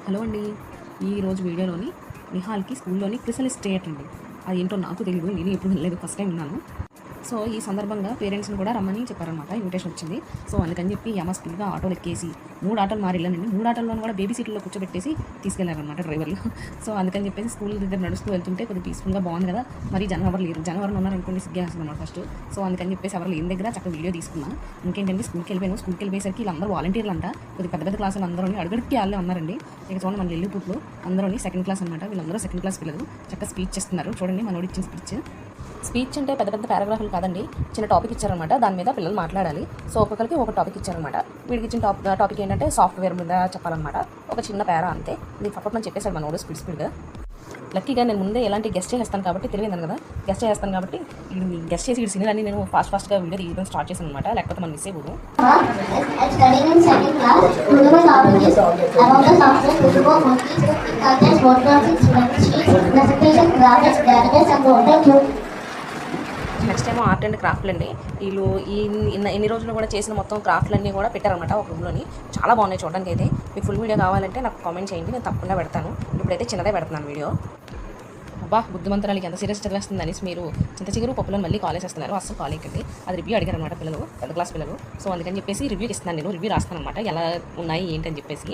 Hello అండి. ఈరోజు వీడియోలోని నిహాల్‌కి స్కూల్లోని క్రిసలిస్ డే అండి. అది ఏంటో నాకు తెలీదు. నేను ఎప్పుడు వినలేదు. ఫస్ట్ టైం విన్నాను. సో, ఈ సందర్భంగా పేరెంట్స్‌ని కూడా రమ్మని చెప్పారనమాట. ఇన్విటేషన్ వచ్చింది. సో, అందుకని చెప్పి యమ స్పీడ్‌గా ఆటోలో ఎక్కేసి 3 ఆటోలు మారి వెళ్ళానండి. 3 ఆటోల్లోనూ కూడా బేబీ సీట్‌లో కూర్చోబెట్టేసి తీసుకెళ్లారనమాట డ్రైవర్లు. సో, అందుకని చెప్పేసి స్కూల్ దగ్గర నడుస్తూ వెళ్తుంటే కొద్దిగా పీస్‌ఫుల్‌గా బాగుంది కదా! మరి జనం ఎవరు లేరు. జనం ఎవరైనా ఉన్నారనుకోండి సిగ్గేస్తుందన్నమాట ఫస్ట్. సో, అందుకని చెప్పేసి ఎవరు లేని దగ్గర చక్కగా వీడియో తీసుకున్నా. ఇంకేంటంటే స్కూల్‌కి వెళ్ళిపోయేసరికి వీళ్ళందరూ వాలంటీర్లు అంట. కొద్దిగా పెద్ద పెద్ద క్లాసులు అందరూని అడుగడుక్కి వాళ్ళే ఉన్నారండి. ఇక చూడండి మన లిల్లీపుట్లు అందరూని సెకండ్ క్లాస్ అనమాట. వీళ్ళందరూ సెకండ్ క్లాస్ పిల్లలు. చక్కగా స్పీచ్ చేస్తున్నారు. చూడండి మనోడు ఇచ్చిన స్పీచ్ అంటే పెద్ద పెద్ద పారాగ్రాఫ్లు కాదండి. చిన్న టాపిక్ ఇచ్చారనమాట. దాని మీద పిల్లలు మాట్లాడాలి. సో, ఒక్కొక్కరికి ఒక టాపిక్ ఇచ్చారనమాట. వీడికి ఇచ్చిన టాపిక్ ఏంటంటే సాఫ్ట్వేర్ మీద చెప్పాలన్నమాట. ఒక చిన్న పారా అంతే. ఇది ఫస్ట్ మనం చెప్పేశాడు మనోడు స్పీడ్గా. లక్కీగా నేను ముందే ఎలాంటి గెస్ట్ చేస్తాను కాబట్టి తెలియదు కదా. గెస్ట్ చేస్తాను కాబట్టి గెస్ట్ చేసి సినిమాని నేను ఫాస్ట్గా వీడియో తీయడం స్టార్ట్ చేశాను అనమాట. లేకపోతే మనం మిస్ అయిపోదు. నెక్స్ట్ టైం ఆర్ట్ అండ్ క్రాఫ్ట్లు అండి. వీళ్ళు ఎన్ని రోజులు కూడా చేసిన మొత్తం క్రాఫ్ట్లన్నీ కూడా పెట్టారనమాట ఒక రూమ్లోని. చాలా బాగున్నాయి చూడడానికి అయితే. మీకు ఫుల్ వీడియో కావాలంటే నాకు కామెంట్ చేయండి, నేను తప్పకుండా పెడతాను. ఇప్పుడైతే చిన్నదే పెడుతున్నాను వీడియో. అబ్బా బుద్ధిమంతరాలకి ఎంత సీరియస్ చదివేస్తుంది అనేసి మీరు చింత చిగురు పప్పులను మళ్ళీ కాలేజ్ వస్తున్నారు. అసలు కాలేజ్కి అది రివ్యూ అడిగారు అనమాట పిల్లలు, పెద్ద క్లాస్ పిల్లలు. సో, అందుకని చెప్పేసి రివ్యూ ఇస్తున్నాను, నేను రివ్యూ రాస్తాను అనమాట ఎలా ఉన్నాయి ఏంటని చెప్పేసి.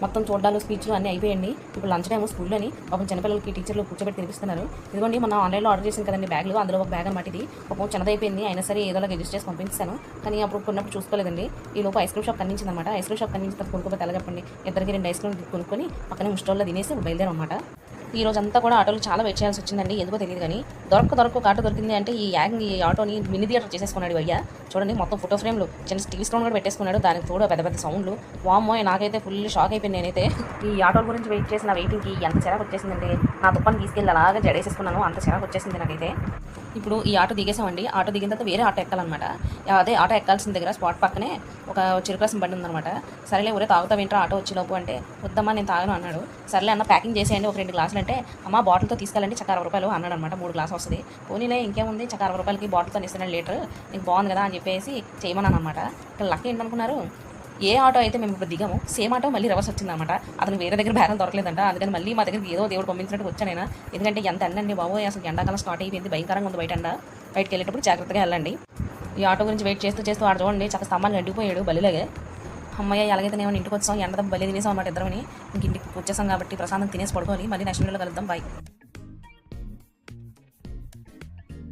మొత్తం చూడాలు స్పీచ్లు అన్నీ అయిపోయండి. ఇప్పుడు లంచ్ టైం స్కూల్లోని పాపం చిన్నపిల్లలకి టీచర్లు కూర్చోబెట్టి తినిపిస్తున్నారు. ఇదిగోండి మన ఆన్లైన్లో ఆర్డర్ చేసింది కదండి బ్యాగ్లు, అందులో ఒక బ్యాగ్ అనమాట. ఇది పాపం చిన్నదైపోయింది, అయినా సరే ఏదోలా అడ్జస్ట్ చేసి పంపించాను. కానీ అప్పుడు కొన్నప్పుడు చూసుకోలేదండి. ఈ లోపు ఐస్ క్రీమ్ షాప్ కనిపించింది అనమాట. ఐస్ క్రీమ్ షాప్ కనిపించిన తర్వాత కొనుక్కోపోతే ఎలా చెప్పండి. ఇద్దరికి 2 ఐస్ క్రీమ్ కొనుక్కొని పక్కనే ముస్టోల్లో తినేసి బయలుదేరం అనమాట. ఈ రోజు అంతా కూడా ఆటోలు చాలా వెయిట్ చేయాల్సి వచ్చిందండి. ఎందుకో తెలియదు కానీ దొరక ఆటో దొరికింది అంటే ఈ ఆటోని మినీ థియేటర్ చేసేసుకున్నాడు అయ్యా. చూడండి మొత్తం ఫోటో ఫ్రేమ్లు చిన్న టీవీ స్క్రీన్ కూడా పెట్టేసుకున్నాడు. దానికి తోడు పెద్ద పెద్ద సౌండ్లు. వామ్మో నాకైతే ఫుల్ షాక్ అయిపోయింది నేనైతే. ఈ ఆటోల గురించి వెయిట్ చేసిన వెయిటింగ్కి ఎంత చిరాకు వచ్చేసిందంటే నా దుప్పని తీసుకెళ్ళి అలాగా జడేసేసుకున్నాను. అంత చిరాకు వచ్చేసింది నాకైతే. ఇప్పుడు ఈ ఆటో దిగేసామండి. ఆటో దిగిన తర్వాత వేరే ఆటో ఎక్కాలన్నమాట. అదే ఆటో ఎక్కాల్సిన దగ్గర స్పాట్ పక్కనే ఒక చిరుకాసం బండి ఉందన్నమాట. సరేలే ఊరే తాగుతావేంట్రా ఆటో వచ్చేలోపు అంటే వద్దమ్మా నేను తాగను అన్నాడు. సరేలే అన్న ప్యాకింగ్ చేసేయండి ఒక 2 గ్లాసులు అంటే అమ్మ బాటిల్తో తీసుకెళ్ళండి చక్క 60 రూపాయలు అన్నాడు అనమాట. 3 గ్లాసు వస్తుంది. పోనీలే ఇంకేముంది చక్క 60 రూపాయలకి బాటిల్తో ఇస్తున్నాడు లీటర్, నీకు బాగుంది కదా అని చెప్పేసి చేయమన్నాను అనమాట. ఇక్కడ లక్ ఏంటనుకున్నారు, ఏ ఆటో అయితే మేము ఇప్పుడు దిగాము సేమ్ ఆటో మళ్ళీ రివర్స్ వచ్చిందన్నమాట. అతను వేరే దగ్గర బేరం దొరకలేదంట. అందుకని మళ్ళీ మా దగ్గరికి ఏదో దేవుడు పంపించినట్టు వచ్చానైనా. ఎందుకంటే ఎంత ఎండండి బాబోయ్, అసలు ఎండాకాలం స్టార్ట్ అయిపోయింది, భయంకరంగా ఉంది బయట. బయటకు వెళ్ళేటప్పుడు జాగ్రత్తగా వెళ్ళండి. ఈ ఆటో గురించి వెయిట్ చేస్తూ ఆడ చూడండి చక్క స్తంభాన్ని గడ్డిపోయాడు బలిలాగే. అమ్మాయి ఎలాగైతే నేను ఇంటికి వచ్చాం, ఎండ బలి తినేసాం అన్నమాట ఇద్దరమని. ఇంక ఇంటికి వచ్చేసాం కాబట్టి ప్రశాంతం తినేసి పడుకోవాలి. మళ్ళీ నెక్స్ట్ వీడియోలో కలుద్దాం. బాయ్.